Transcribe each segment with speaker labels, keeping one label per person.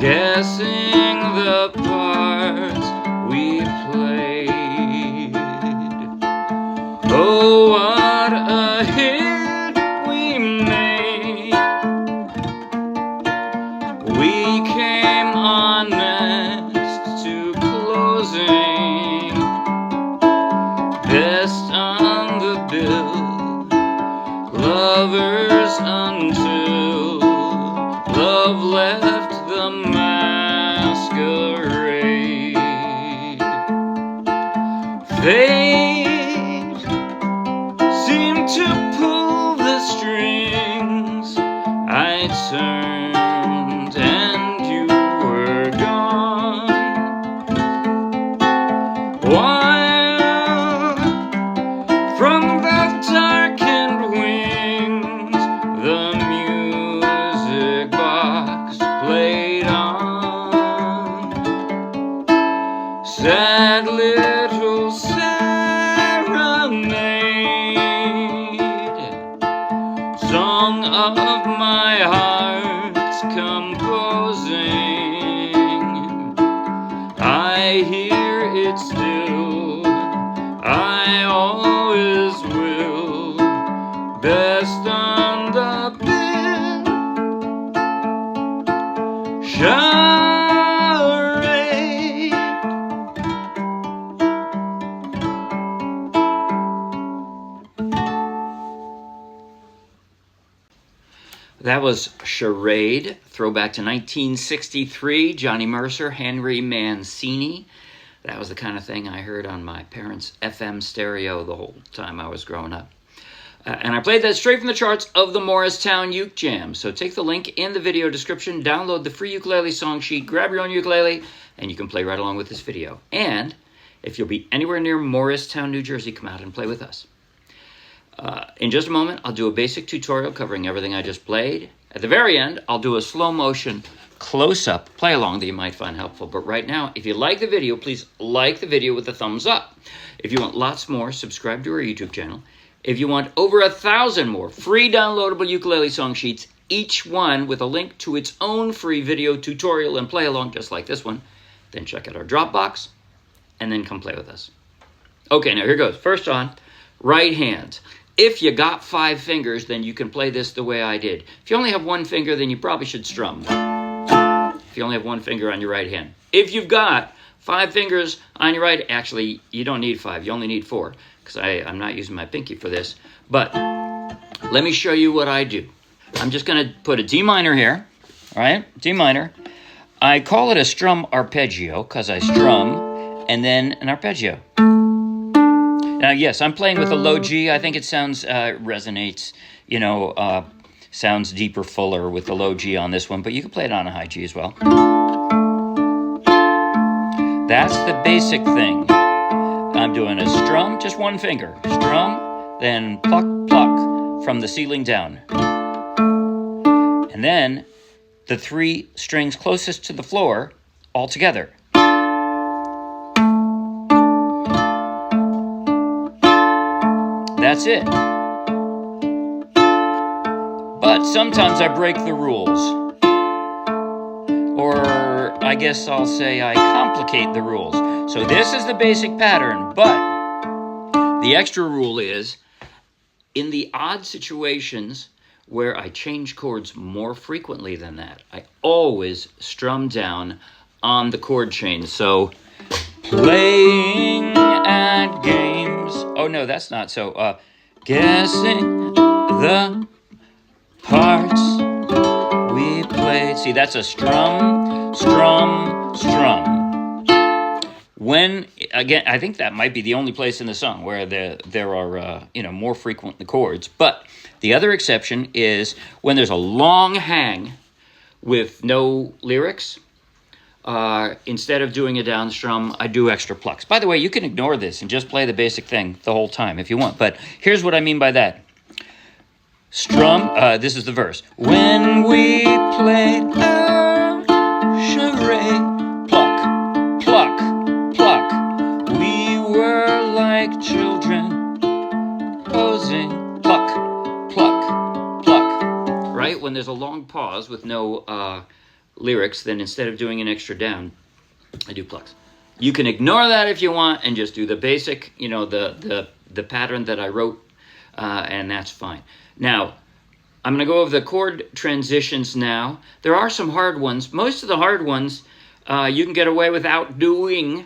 Speaker 1: guessing the parts we played. Oh, what a hit we made. We came on next to closing, best on the bill, lovers until love left the masquerade. Fate seemed to pull the strings. I turned and you were gone, while from the darkened wings the music box played on. Sad little serenade, song of my heart's composing. I hear it still, I always will, best on the bill, charade. That was Charade, throwback to 1963, Johnny Mercer, Henry Mancini. That was the kind of thing I heard on my parents' FM stereo the whole time I was growing up. And I played that straight from the charts of the Morristown Uke Jam. So take the link in the video description, download the free ukulele song sheet, grab your own ukulele, and you can play right along with this video. And if you'll be anywhere near Morristown, New Jersey, come out and play with us. In just a moment, I'll do a basic tutorial covering everything I just played. At the very end, I'll do a slow motion close-up play along that you might find helpful. But right now, if you like the video, please like the video with a thumbs up. If you want lots more, subscribe to our YouTube channel. If you want over 1,000 more free downloadable ukulele song sheets, each one with a link to its own free video tutorial and play along just like this one, then check out our Dropbox and then come play with us. Okay, now here goes. First on, right hand. If you got 5 fingers, then you can play this the way I did. If you only have 1 finger, then you probably should strum. If you only have 1 finger on your right hand. If you've got 5 fingers on your right, actually, you don't need 5. You only need 4, because I'm not using my pinky for this. But let me show you what I do. I'm just going to put a D minor here, all right? D minor. I call it a strum arpeggio, because I strum, and then an arpeggio. Now, yes, I'm playing with a low G. I think it sounds, resonates, you know, sounds deeper, fuller with the low G on this one, but you can play it on a high G as well. That's the basic thing. I'm doing a strum, just 1 finger. Strum, then pluck, pluck from the ceiling down. And then the 3 strings closest to the floor all together. That's it. But sometimes I break the rules. Or I guess I'll say I complicate the rules. So this is the basic pattern, but the extra rule is, in the odd situations where I change chords more frequently than that, I always strum down on the chord chain. So playing at games. Oh, no, that's not so. Guessing the parts we played. See, that's a strum, strum, strum. When, again, I think that might be the only place in the song where there are, more frequent the chords. But the other exception is when there's a long hang with no lyrics. Instead of doing a down strum, I do extra plucks. By the way, you can ignore this and just play the basic thing the whole time if you want. But here's what I mean by that. Strum, this is the verse. When we played a charade, pluck, pluck, pluck. We were like children, posing, pluck, pluck, pluck. Right? When there's a long pause with no lyrics, then instead of doing an extra down, I do plucks. You can ignore that if you want and just do the basic, you know, the pattern that I wrote, and that's fine. Now, I'm going to go over the chord transitions now. There are some hard ones. Most of the hard ones you can get away without doing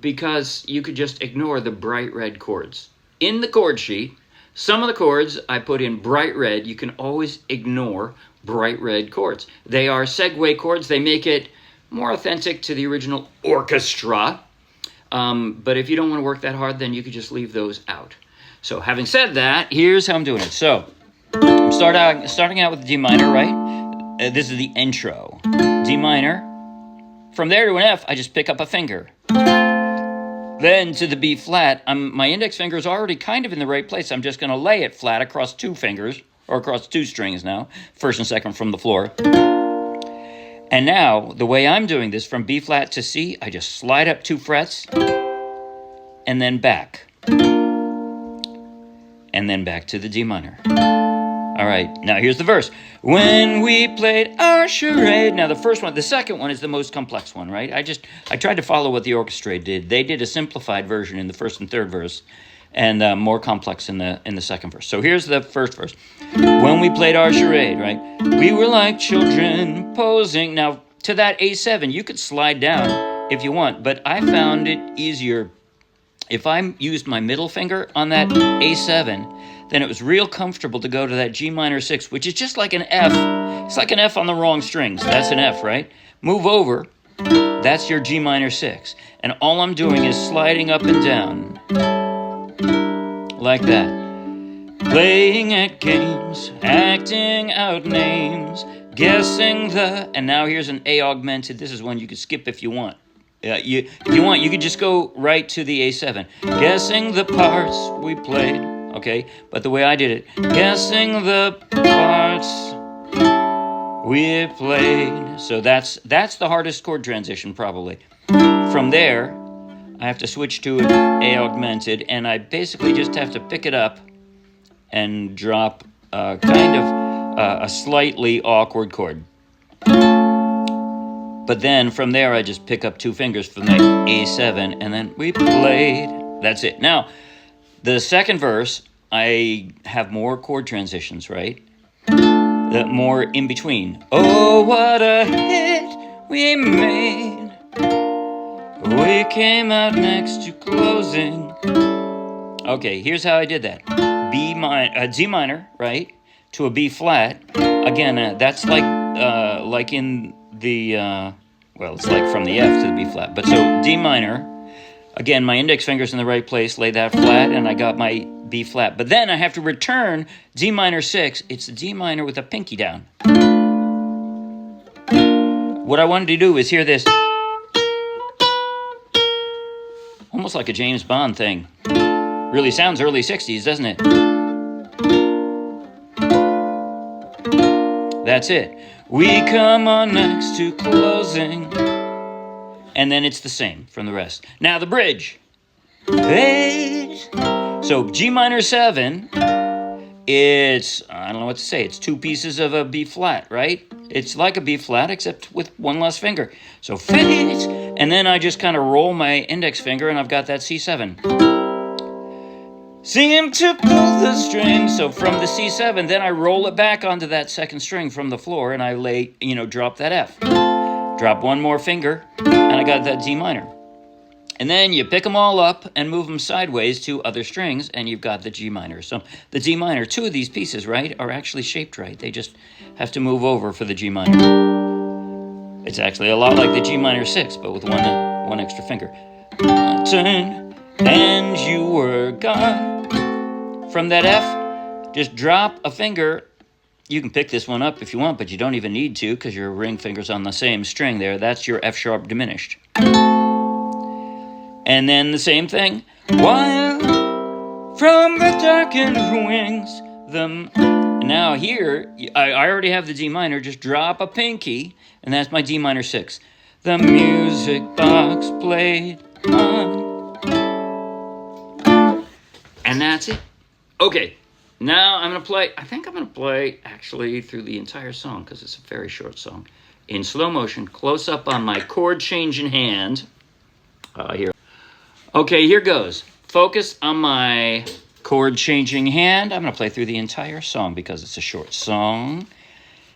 Speaker 1: because you could just ignore the bright red chords. In the chord sheet, some of the chords I put in bright red. You can always ignore bright red chords. They are segue chords. They make it more authentic to the original orchestra. But if you don't want to work that hard, then you could just leave those out. So having said that, here's how I'm doing it. So I'm starting out with the D minor, right? This is the intro. D minor. From there to an F, I just pick up a finger. Then to the B flat, my index finger is already kind of in the right place. I'm just going to lay it flat across two fingers, or across two strings now, first and second from the floor. And now, the way I'm doing this, from B flat to C, I just slide up 2 frets, and then back. And then back to the D minor. All right, now here's the verse. When we played our charade. Now the second one is the most complex one, right? I tried to follow what the orchestra did. They did a simplified version in the first and third verse, and more complex in the second verse. So here's the first verse. When we played our charade, right? We were like children posing. Now to that A7, you could slide down if you want, but I found it easier if I used my middle finger on that A7. Then it was real comfortable to go to that G minor 6, which is just like an F. It's like an F on the wrong strings. That's an F, right? Move over. That's your G minor 6. And all I'm doing is sliding up and down. Like that. Playing at games, acting out names, guessing the... And now here's an A augmented. This is one you could skip if you want. If you want, you could just go right to the A7. Guessing the parts we played. Okay, but the way I did it, guessing the parts we played. So that's the hardest chord transition probably. From there, I have to switch to an A augmented, and I basically just have to pick it up and drop a slightly awkward chord. But then from there, I just pick up 2 fingers from the A7, and then we played. That's it. Now, the second verse, I have more chord transitions, right? More in between. Oh, what a hit we made. We came out next to closing. Okay, here's how I did that. D minor, right? To a B flat. Again, that's like in the, well, it's like from the F to the B flat. But so D minor. Again, my index finger's in the right place, lay that flat, and I got my B flat. But then I have to return D minor 6. It's the D minor with a pinky down. What I wanted to do is hear this. Almost like a James Bond thing. Really sounds early 60s, doesn't it? That's it. We come on next to closing. And then it's the same from the rest. Now the bridge. So G minor 7, it's, I don't know what to say, it's 2 pieces of a B flat, right? It's like a B flat except with 1 less finger. So fades, and then I just kind of roll my index finger and I've got that C7. Seem to pull the string. So from the C7, then I roll it back onto that second string from the floor and I drop that F. Drop 1 more finger, and I got that D minor. And then you pick them all up and move them sideways to other strings, and you've got the G minor. So the D minor, 2 of these pieces, right, are actually shaped right. They just have to move over for the G minor. It's actually a lot like the G minor 6, but with one extra finger. Turn, and you were gone. From that F, just drop a finger. You can pick this one up if you want, but you don't even need to because your ring finger's on the same string there. That's your F sharp diminished. And then the same thing. While from the darkened wings, now here, I already have the D minor. Just drop a pinky, and that's my D minor 6. The music box played on. And that's it. Okay. Now I'm going to play, I think I'm going to play actually through the entire song because it's a very short song. in slow motion, close up on my chord changing hand. Here. Okay, here goes. Focus on my chord changing hand. I'm going to play through the entire song because it's a short song.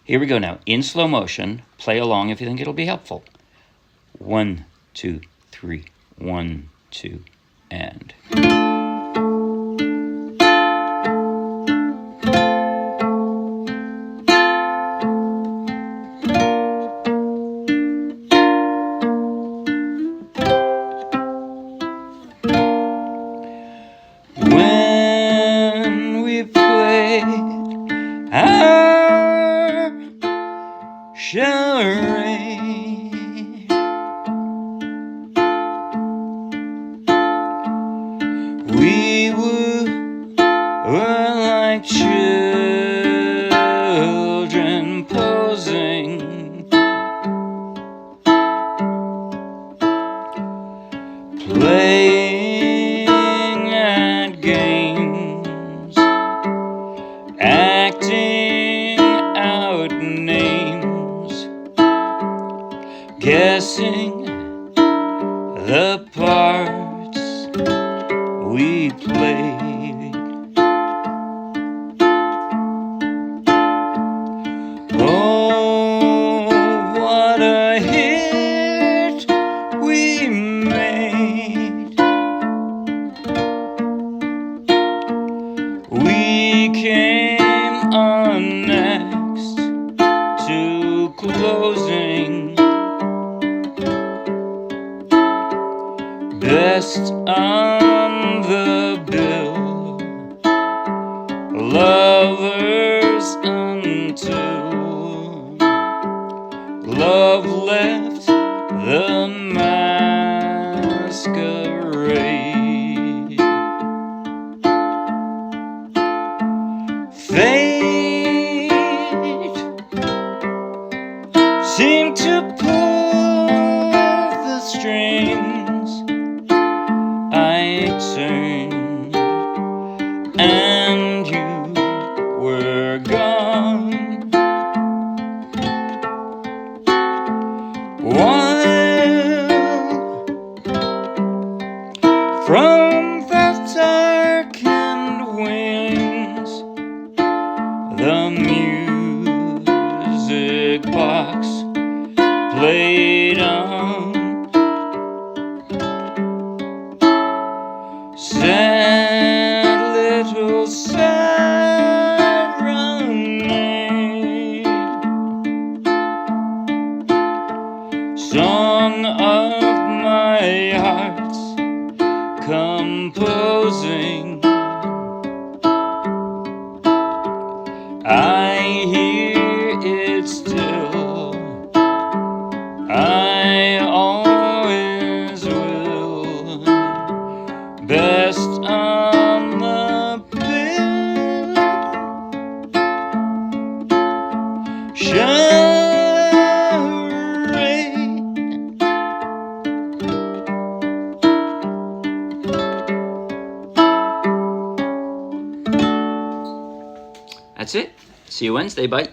Speaker 1: Here we go now. In slow motion, play along if you think it'll be helpful. 1, 2, 3, 1, 2, and... When we played our charade, we were like children posing, playing at games, acting out names, guessing the parts we played. Oh, what a hit we made. We came on next to closing, best on the bill, lovers until love left the masquerade. Fate seemed to pull the strings. I turned and you were gone, while from the darkened wings the music box played on. Sad little se-renade, song of my heart's composing. I hear it still, I always will, best on the bill, charade. That's it. See you Wednesday. Bye.